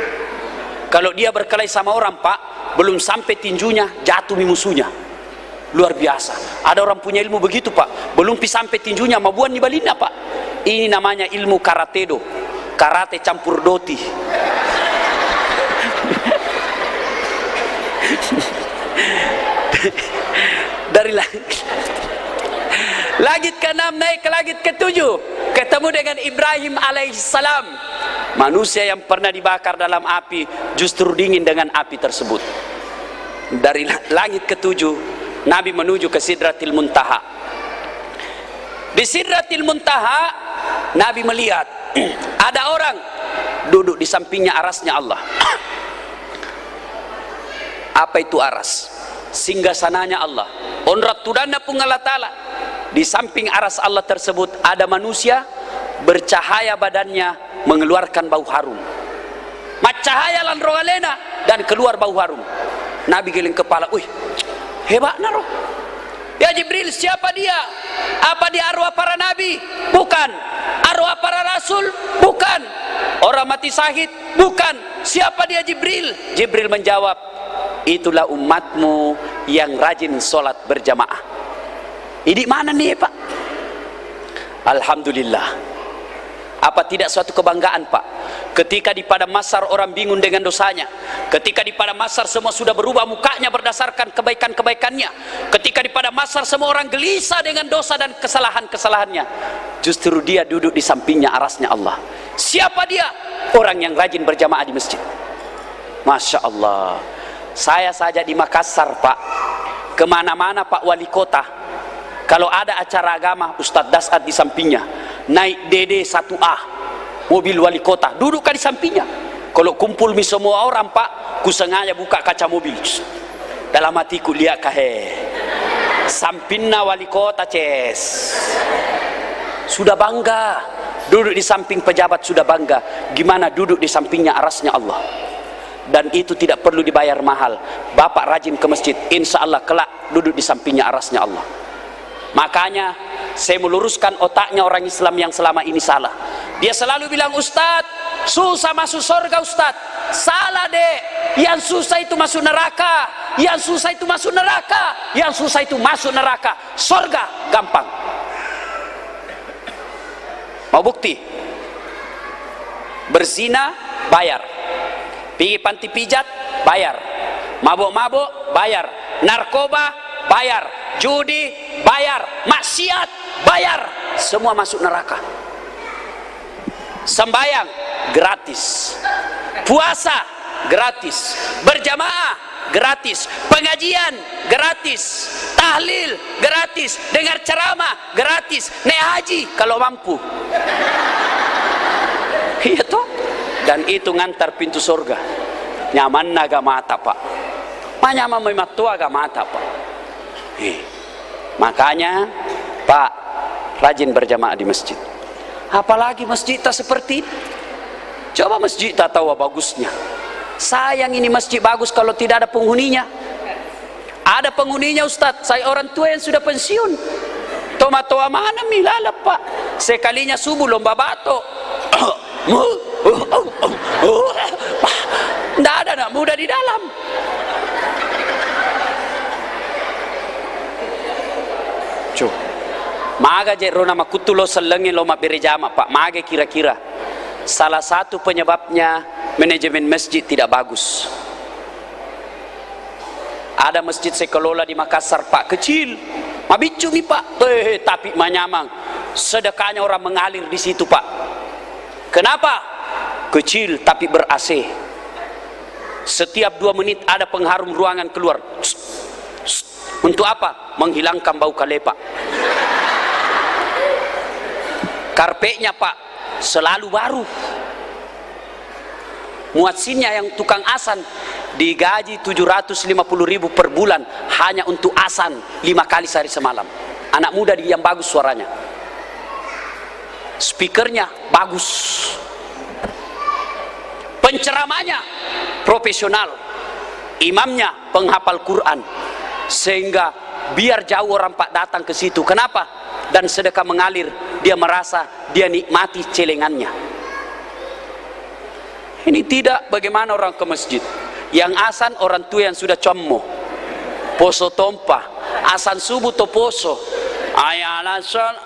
Kalau dia berkelahi sama orang pak, belum sampai tinjunya jatuh musuhnya. Luar biasa. Ada orang punya ilmu begitu pak, belum sampai tinjunya mabuan di balina pak. Ini namanya ilmu karatedo, karate campur doti. Dari langit ke-6 naik ke langit ke-7 ketemu dengan Ibrahim alaihissalam, manusia yang pernah dibakar dalam api justru dingin dengan api tersebut. Dari langit ke-7 Nabi menuju ke Sidratil Muntaha. Di Sidratil Muntaha Nabi melihat ada orang duduk di sampingnya arasnya Allah. Apa itu aras? Singgasananya Allah. Onrat tudana pungala ta'ala. Di samping aras Allah tersebut ada manusia bercahaya badannya mengeluarkan bau harum. Macahaya lan rogalena dan keluar bau harum. Nabi geleng kepala, "Wih, hebat naro. Ya Jibril, siapa dia? Apa dia arwah para nabi? Bukan. Arwah para rasul? Bukan. Orang mati syahid? Bukan. Siapa dia Jibril?" Jibril menjawab, "Itulah umatmu yang rajin sholat berjamaah." Ini mana nih pak? Alhamdulillah. Apa tidak suatu kebanggaan pak, ketika di padang mahsyar orang bingung dengan dosanya, ketika di padang mahsyar semua sudah berubah mukanya berdasarkan kebaikan-kebaikannya, ketika di padang mahsyar semua orang gelisah dengan dosa dan kesalahan-kesalahannya, justru dia duduk di sampingnya arasnya Allah. Siapa dia? Orang yang rajin berjamaah di masjid. Masya Allah. Saya saja di Makassar pak, kemana-mana pak wali kota, kalau ada acara agama Ustadz Dasat di sampingnya, naik DD 1A mobil wali kota, dudukkan di sampingnya. Kalau kumpul mi semua orang pak, ku sengaja buka kaca mobil. Dalam hatiku lihat kahe sampingna wali kota ces. Sudah bangga duduk di samping pejabat, sudah bangga. Gimana duduk di sampingnya arasnya Allah? Dan itu tidak perlu dibayar mahal. Bapak rajin ke masjid, insya Allah kelak duduk di sampingnya arasnya Allah. Makanya saya meluruskan otaknya orang Islam yang selama ini salah. Dia selalu bilang, Ustadz, susah masuk surga Ustadz. Salah dek, yang susah itu masuk neraka, yang susah itu masuk neraka, yang susah itu masuk neraka. Surga gampang. Mau bukti? Berzina bayar, pergi panti pijat bayar, mabuk-mabuk bayar, narkoba bayar, judi bayar, maksiat bayar, semua masuk neraka. Sembayang gratis, puasa gratis, berjamaah gratis, pengajian gratis, tahlil gratis, dengar ceramah gratis, naik haji kalau mampu. Iya toh? Dan itu ngantar pintu surga. Nyaman naga mata pak, nyaman mematua aga mata pak. Makanya pak, rajin berjamaah di masjid. Apalagi masjid tak seperti ini. Coba masjid tak tahu bagusnya. Sayang ini masjid bagus kalau tidak ada penghuninya. Ada penghuninya Ustadz, saya orang tua yang sudah pensiun. Toa mana milalap pak. Sekalinya subuh lomba batok. Tidak ada anak muda di dalam. Coba maga je rona makutulo selengi loma berjama pak. Maga kira-kira salah satu penyebabnya manajemen masjid tidak bagus. Ada masjid saya kelola di Makassar pak, kecil, mabicu mi pak, tapi manyamang. Sedekahnya orang mengalir di situ pak. Kenapa? Kecil tapi ber AC. Setiap 2 menit ada pengharum ruangan keluar. Untuk apa? Menghilangkan bau kalepak. Karpetnya pak selalu baru. Muadzinnya yang tukang asan digaji 750.000 per bulan hanya untuk asan 5 kali sehari semalam. Anak muda yang bagus suaranya, speakernya bagus, penceramanya profesional, imamnya penghafal Quran, sehingga biar jauh orang pak datang ke situ. Kenapa? Dan sedekah mengalir, dia merasa dia nikmati celengannya. Ini tidak bagaimana orang ke masjid. Yang asan orang tua yang sudah commo, poso tompa, asan subuh to poso, ayalah sol,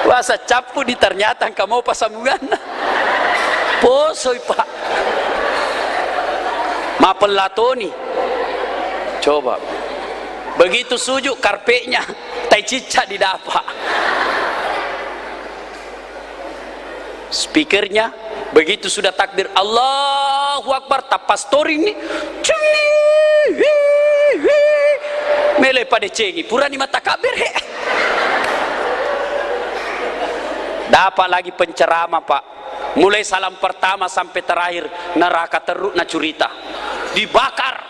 wasa capu di ternyata kamu pasambungan, poso pak, mapelatoni, coba, begitu sujud karpetnya, tai cicak didapat. Speakernya begitu sudah takbir Allahu Akbar tapas story ini mele pada cengi pura ni mata kabir dapat lagi penceramah pak, mulai salam pertama sampai terakhir neraka teruk na curita, dibakar,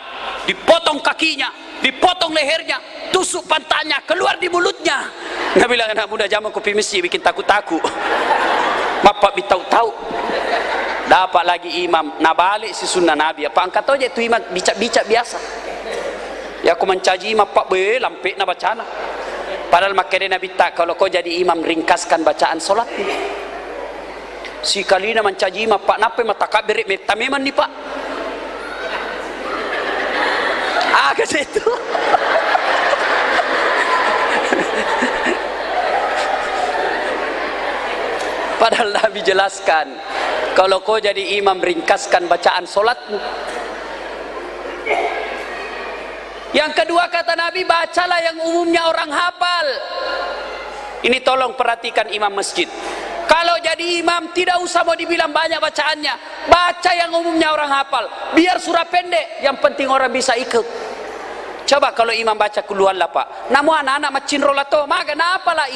dipotong kakinya, dipotong lehernya, tusuk pantatnya, keluar di mulutnya. Nggak bilang anak muda zaman kopi misi bikin takut-takut. Bapak tahu-tahu. Dapat lagi imam nabalik si sunnah Nabi. Apa angkat aja itu imam bicara biasa. Ya aku mencaji imam pak be lampek na bacana. Padahal makanya Nabi tak kalau kau jadi imam ringkaskan bacaan solat. Si kalina mencaji imam pak napa mata kabir tameman nih pak. Ke situ. Padahal Nabi jelaskan, kalau kau jadi imam ringkaskan bacaan solatmu. Yang kedua kata Nabi, bacalah yang umumnya orang hafal. Ini tolong perhatikan imam masjid. Kalau jadi imam tidak usah mau dibilang banyak bacaannya, baca yang umumnya orang hafal. Biar surah pendek, yang penting orang bisa ikut. Coba kalau imam baca kuluallah pak, namu anak-anak macin rolato, maga napa lah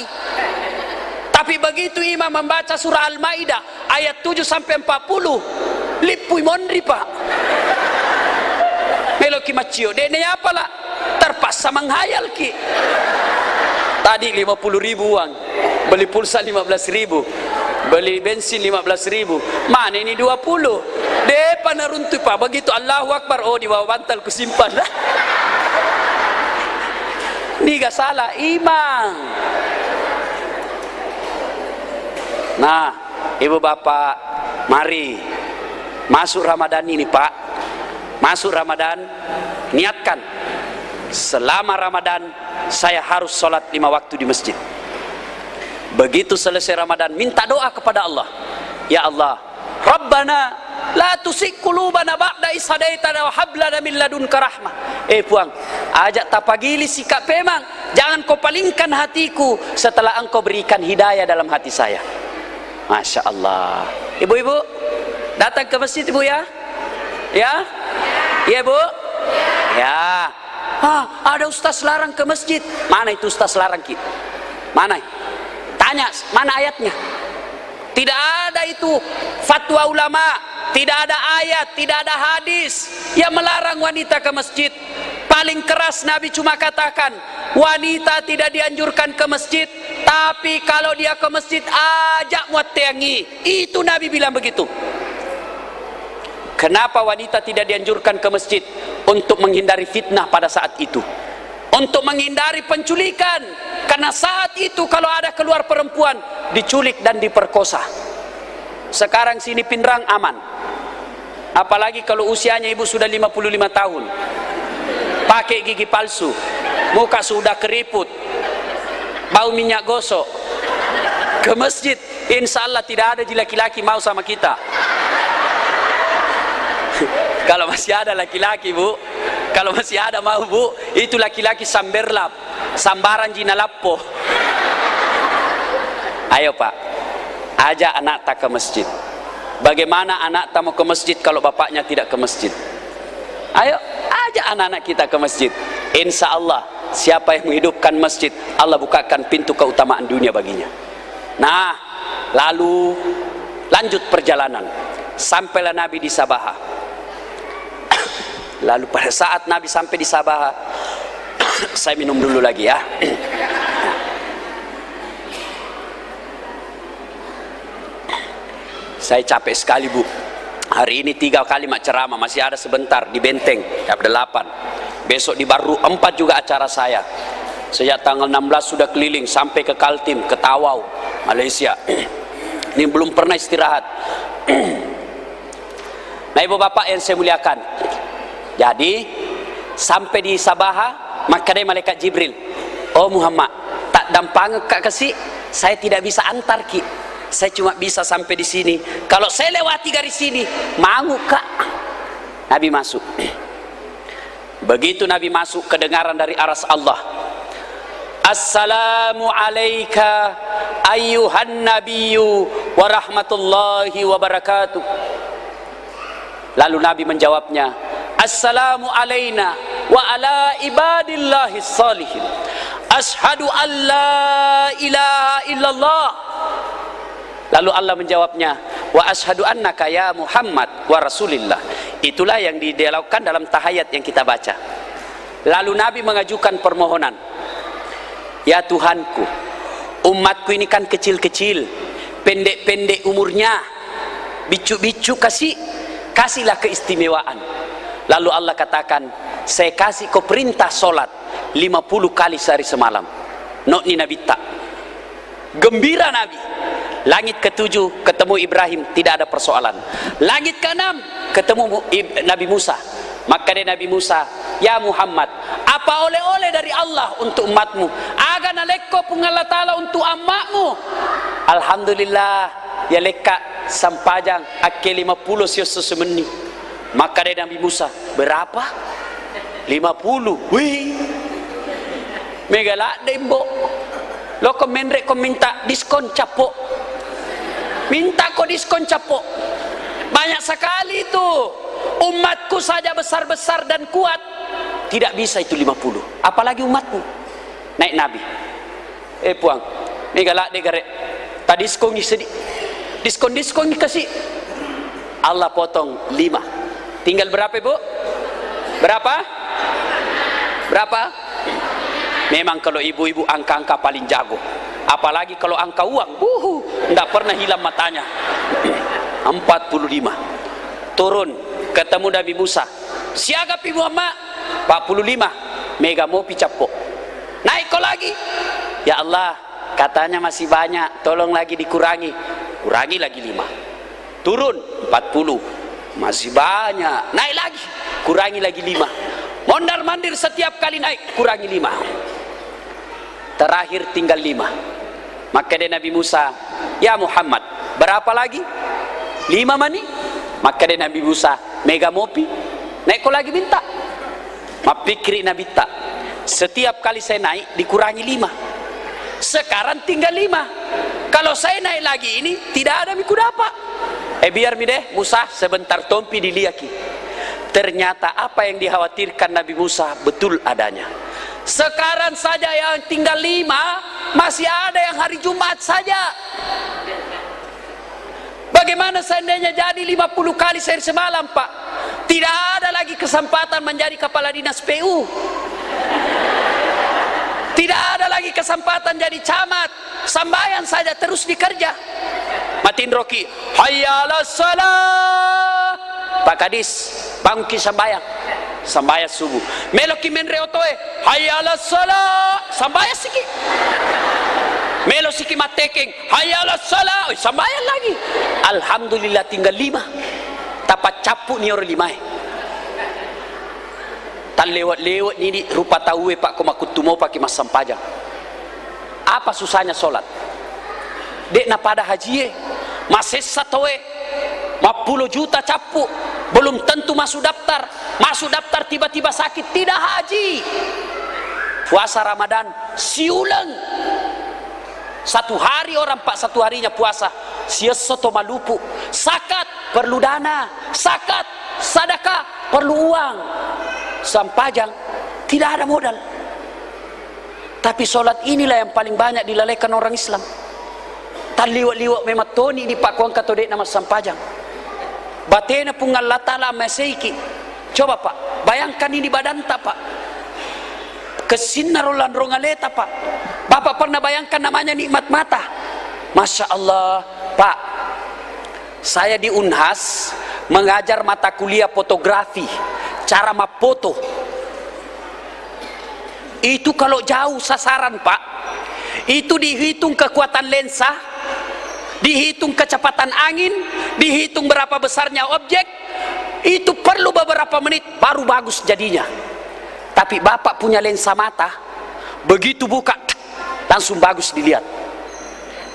Tapi begitu imam membaca surah Al-Maidah ayat 7 sampai 40, lipui mondri pak. Meloki macio, dene apa lah? Terpaksa menghayal ki. Tadi 50.000 uang, beli pulsa 15.000, beli bensin 15.000. Mana ini 20? Depan runtuh pak. Begitu Allahu Akbar, oh di bawah bantal kusimpan lah. Ini gak salah imam. Nah, ibu bapak, mari masuk Ramadan ini Pak. Masuk Ramadan, niatkan selama Ramadan saya harus sholat 5 waktu di masjid. Begitu selesai Ramadan, minta doa kepada Allah. Ya Allah, Rabbana la tusik qulubana ba'da is hadaitana wa hab lana min ladunka rahmah. Puang, ajak tapagili sikap memang, jangan kau palingkan hatiku setelah engkau berikan hidayah dalam hati saya. Masya Allah. Ibu-ibu datang ke masjid ibu ya? Ya? Iya bu? Ya. Ada ustaz larang ke masjid. Mana itu ustaz larang kita? Mana? Tanya, mana ayatnya? Tidak ada itu fatwa ulama, tidak ada ayat, tidak ada hadis yang melarang wanita ke masjid. Paling keras Nabi cuma katakan, wanita tidak dianjurkan ke masjid, tapi kalau dia ke masjid ajak muat teangi. Itu Nabi bilang begitu. Kenapa wanita tidak dianjurkan ke masjid? Untuk menghindari fitnah pada saat itu, untuk menghindari penculikan. Karena saat itu kalau ada keluar perempuan diculik dan diperkosa. Sekarang sini Pindrang aman, apalagi kalau usianya ibu sudah 55 tahun, pakai gigi palsu, muka sudah keriput, bau minyak gosok, ke masjid insya Allah tidak ada laki-laki mau sama kita. Kalau masih ada laki-laki bu, kalau masih ada mau bu, itu laki-laki samberlap, sambaran jina lappo. Ayo Pak, ajak anak tak ke masjid. Bagaimana anak tak mau ke masjid kalau bapaknya tidak ke masjid? Ayo, ajak anak-anak kita ke masjid. Insya Allah, siapa yang menghidupkan masjid, Allah bukakan pintu keutamaan dunia baginya. Nah, lalu lanjut perjalanan, sampailah Nabi di Sabaha. Lalu pada saat Nabi sampai di Sabaha, saya minum dulu lagi ya. Saya capek sekali bu. Hari ini 3 kali mak ceramah, masih ada sebentar di Benteng, jam 8. Besok di Baru 4 juga acara saya. Sejak tanggal 16 sudah keliling sampai ke Kaltim, ke Tawau, Malaysia. Ini belum pernah istirahat. Nah ibu bapak yang saya muliakan, jadi sampai di Sabaha, maka ada malaikat Jibril. Oh Muhammad, tak dampang kak kasih, saya tidak bisa antar ki. Saya cuma bisa sampai di sini. Kalau saya lewati garis sini, mau kak? Nabi masuk. Begitu Nabi masuk, kedengaran dari aras Allah. Assalamu alayka ayyuhan nabiyyu wa rahmatullahi wa barakatuh. Lalu Nabi menjawabnya, Assalamu alayna wa ala ibadillahi salihin. Ashhadu an la ilaha illallah. Lalu Allah menjawabnya, wa ashhadu annaka ya Muhammad wa rasulillah. Itulah yang didialogkan dalam tahiyat yang kita baca. Lalu Nabi mengajukan permohonan, ya Tuhanku, umatku ini kan kecil-kecil, pendek-pendek umurnya, bicu-bicu, kasihlah keistimewaan. Lalu Allah katakan, saya kasih kau perintah solat 50 kali sehari semalam. Nokni Nabi tak gembira Nabi. Langit ke-7 ketemu Ibrahim, tidak ada persoalan. Langit ke-6 ketemu Nabi Musa. Maka dia Nabi Musa, ya Muhammad, apa oleh-oleh dari Allah untuk umatmu? Aga naleko pun Allah Ta'ala untuk amakmu. Alhamdulillah, ya leka sampajang ake 50 sios semeni. Maka dia Nabi Musa, berapa? 50. Wih, megalak dembo. Lo komendrek kau minta diskon capok, minta kau diskon capok. Banyak sekali itu. Umatku saja besar-besar dan kuat, tidak bisa itu 50. Apalagi umatmu. Naik Nabi. Puang, megalak degarek. Tadi diskon ni sedih. Diskon kasih. Allah potong 5. Tinggal berapa ibu? Berapa? Memang kalau ibu-ibu angka-angka paling jago. Apalagi kalau angka uang, tidak pernah hilang matanya. 45. Turun, ketemu Nabi Musa. Siaga pi Muhammad, 45. Mega mau picapok. Naik kok lagi. Ya Allah, katanya masih banyak, tolong lagi dikurangi. Kurangi lagi 5. Turun 40. Masih banyak. Naik lagi. Kurangi lagi 5. Mondar mandir setiap kali naik, kurangi 5. Terakhir tinggal 5. Maka dia Nabi Musa, ya Muhammad, berapa lagi? 5 mani? Maka dia Nabi Musa, mega mopi, naik kau lagi minta. Mapikri Nabi tak. Setiap kali saya naik, dikurangi 5. Sekarang tinggal 5. Kalau saya naik lagi ini, tidak ada miku dapat. Biar mi deh, Musa sebentar tompi diliaki. Ternyata apa yang dikhawatirkan Nabi Musa betul adanya. Sekarang saja yang tinggal 5, masih ada yang hari Jumat saja. Bagaimana seandainya jadi 50 kali sehari semalam, Pak? Tidak ada lagi kesempatan menjadi kepala dinas PU. Tidak ada lagi kesempatan jadi camat. Sambayan saja terus dikerja. Matiin Roki, hayya 'alas shalah. Pak Kadis, bangki sambayang. Sambayang subuh. Meloki menre otoe, hayya 'alas shalah. Sambayang siki. Melo siki matekeng, hayya 'alas shalah. Sambayang lagi. Alhamdulillah tinggal 5. Tapat capu ni orang 5. Tan lewat-lewat ni rupa tahu Pak ko makutumo pakai mas sampajang. Apa susahnya solat? Dek na pada haji masessa towe 50 juta capu, belum tentu masuk daftar. Masuk daftar tiba-tiba sakit, tidak haji. Puasa Ramadan siulang. 1 hari orang Pak, 1 harinya puasa. Sia-soto malupu. Sakat perlu dana, sakat sedekah perlu uang. Sampajang tidak ada modal. Tapi solat inilah yang paling banyak dilalaikan orang Islam. Tan liwat-liwat memang toni di Pak Kuang katodek nama sampajang. Batena pun Allah Ta'ala meseiki. Coba Pak, bayangkan ini badan tak Pak. Kesinarulan rongaleta Pak. Bapak pernah bayangkan namanya nikmat mata. Masya Allah Pak. Saya di Unhas mengajar mata kuliah fotografi. Cara mapoto. Itu kalau jauh sasaran Pak, itu dihitung kekuatan lensa, dihitung kecepatan angin, dihitung berapa besarnya objek. Itu perlu beberapa menit baru bagus jadinya. Tapi Bapak punya lensa mata, begitu buka langsung bagus dilihat.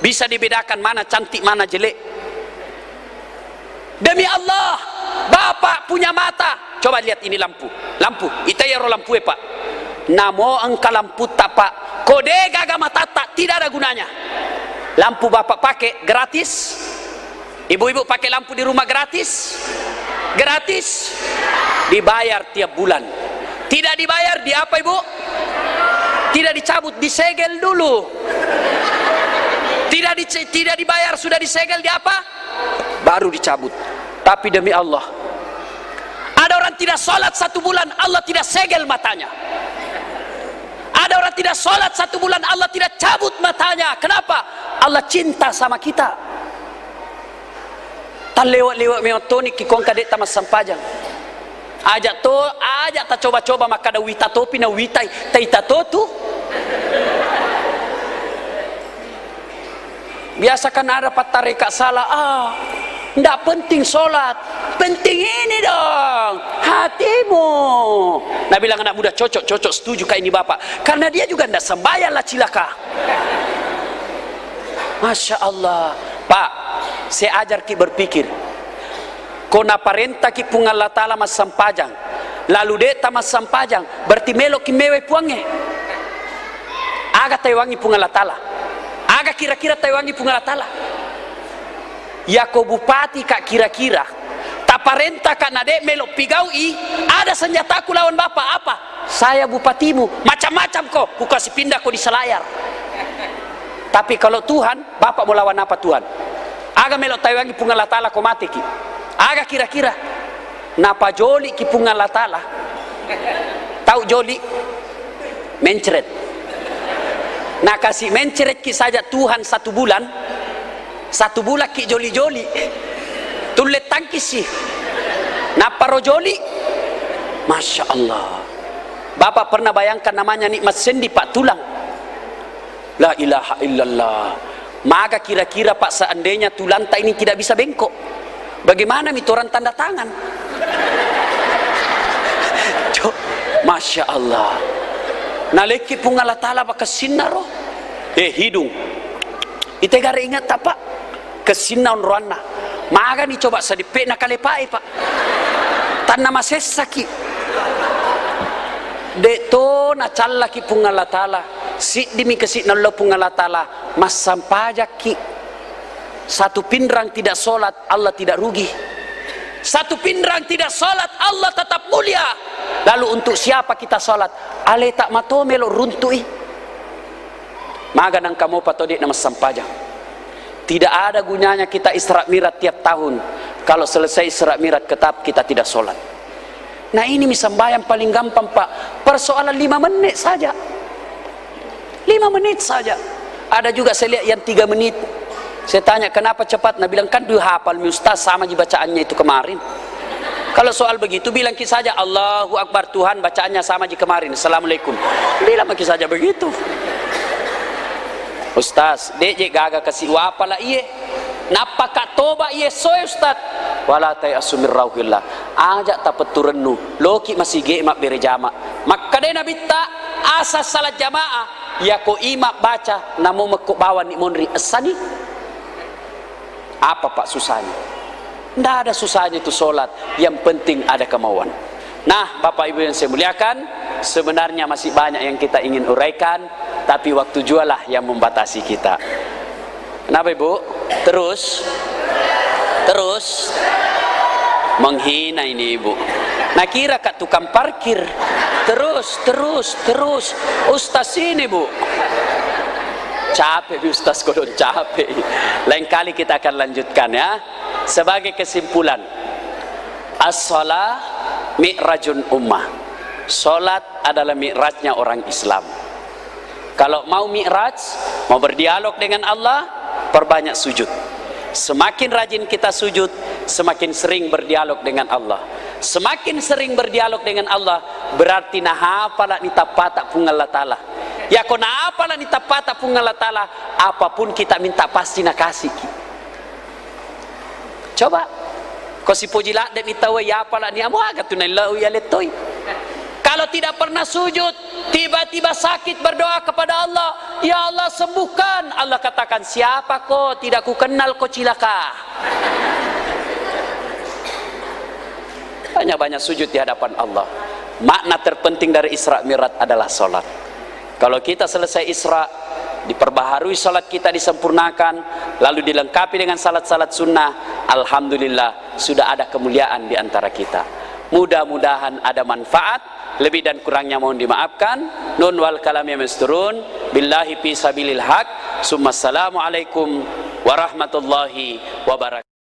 Bisa dibedakan mana cantik mana jelek. Demi Allah, Bapak punya mata. Coba lihat ini lampu. Lampu, itu ya lampu Pak. Namo engka lampu tak Pak. Kode gaga mata tak, tidak ada gunanya. Lampu Bapak pakai gratis. Ibu-ibu pakai lampu di rumah gratis. Gratis. Dibayar tiap bulan. Tidak dibayar di apa Ibu? Tidak dicabut, disegel dulu. Tidak dibayar, sudah disegel di apa? Baru dicabut. Tapi demi Allah, ada orang tidak sholat 1 bulan, Allah tidak segel matanya. Ada orang tidak sholat 1 bulan, Allah tidak cabut matanya. Kenapa? Allah cinta sama kita. Tak lewat-lewat memang tonik kikong kadek tamas sampajang. Ajak tak coba-coba maka ada wita topi na wita taita totu. Biasa kan ada patareka salah. Tidak penting sholat, penting ini dong, hatimu. Nah bilang anak muda cocok, setuju kayak ini Bapak. Karena dia juga tidak sembahyang lah cilaka. Masya Allah. Pak, saya ajar ki berpikir. Kona parenta ki pung Allah Ta'ala mas sampajang. Lalu deta mas sampajang. Berarti melok ki mewe puangnya. Aga taiwangi pung Allah Ta'ala. Aga kira-kira taiwangi pung Allah Ta'ala. Ya ko bupati kak kira-kira taparenta kak nade melok pigaui ada senjataku lawan Bapak apa? Saya bupatimu, macam-macam kok ku kasih pindah kok di Selayar. Tapi kalau Tuhan, Bapak mau lawan apa Tuhan? Aga melok taiwangi pung Allah Ta'ala ko mati ki. Aga kira-kira napa joli ki pung Allah Ta'ala. Tahu joli? Mencret. Nah kasih mencret ki saja Tuhan 1 bulan. 1 bulan ki joli-joli tulet tangkis sih naparo joli. Masya Allah. Bapak pernah bayangkan namanya nikmat sendi Pak, tulang. La ilaha illallah. Maka kira-kira Pak, seandainya tulang tak ini tidak bisa bengkok, bagaimana mitoran tanda tangan? Masya Allah. Naleki pun Allah Ta'ala baka sinaro. Hidung. Ite gara ingat tak Pak? Kesinaun roana. Maka ni coba sedipek na kalepai Pak. Tanna masesaki. Dek to na callaki pun Allah Ta'ala. Sidimi kesit na Allah pun Allah Ta'ala. Mas sampajaki. Satu pindrang tidak solat, Allah tidak rugi. Satu pindrang tidak solat, Allah tetap mulia. Lalu untuk siapa kita solat? Ale tak mato melo runtui. Maga nang kamu patodik nama sampajang. Tidak ada gunanya kita Isra Mi'raj tiap tahun kalau selesai Isra Mi'raj ketap kita tidak solat. Nah ini sembahyang paling gampang Pak. Persoalan 5 menit saja. 5 menit saja. Ada juga saya lihat yang 3 menit. Saya tanya kenapa cepat? Nah bilang kan hafal mi Ustaz sama di bacaannya itu kemarin. Kalau soal begitu bilang kita saja Allahu Akbar, Tuhan bacaannya sama di kemarin. Assalamualaikum. Bilang kita saja begitu. Ustaz, dek gaga kasih wapa lah iye. Napa kak toba iye soy Ustaz. Wala tay asumir rauhillah. Ajak tak peturenu. Loki masih ge mak berjama. Maka dena bitta asas salat jamaah. Ya ko imak baca namo mekuk bawa ni monri asani. Apa Pak susahnya? Tidak ada susahnya itu solat. Yang penting ada kemauan. Nah Bapak Ibu yang saya muliakan, sebenarnya masih banyak yang kita ingin uraikan, tapi waktu jualah yang membatasi kita. Kenapa Ibu? Terus menghina ini Ibu. Nah kira kat tukang parkir. Terus Ustaz ini Bu. Capek Ustaz, kodon capek. Lain kali kita akan lanjutkan ya. Sebagai kesimpulan, as-shalah mi'rajun ummah. Salat adalah mi'rajnya orang Islam. Kalau mau mi'raj, mau berdialog dengan Allah, perbanyak sujud. Semakin rajin kita sujud, semakin sering berdialog dengan Allah. Semakin sering berdialog dengan Allah, berarti nahapala nitapata pun Allah Ta'ala. Ya kona apalah nitapata pun Allah Ta'ala. Apapun kita minta pasti nak kasih. Coba kau si pujila dek mitawa ya apalah ni amu agak tunailahu ya letoy. Kalau tidak pernah sujud, tiba-tiba sakit berdoa kepada Allah, ya Allah sembuhkan. Allah katakan siapa kau, tidak ku kenal kau cilaka. Banyak-banyak sujud di hadapan Allah. Makna terpenting dari Isra Mi'raj adalah solat. Kalau kita selesai Isra, diperbaharui salat kita, disempurnakan, lalu dilengkapi dengan salat-salat sunnah, alhamdulillah sudah ada kemuliaan di antara kita. Mudah-mudahan ada manfaat. Lebih dan kurangnya mohon dimaafkan. Nun wal kalam ya masturun. Billahi fi sabilil haq. Summa assalamualaikum warahmatullahi wabarakatuh.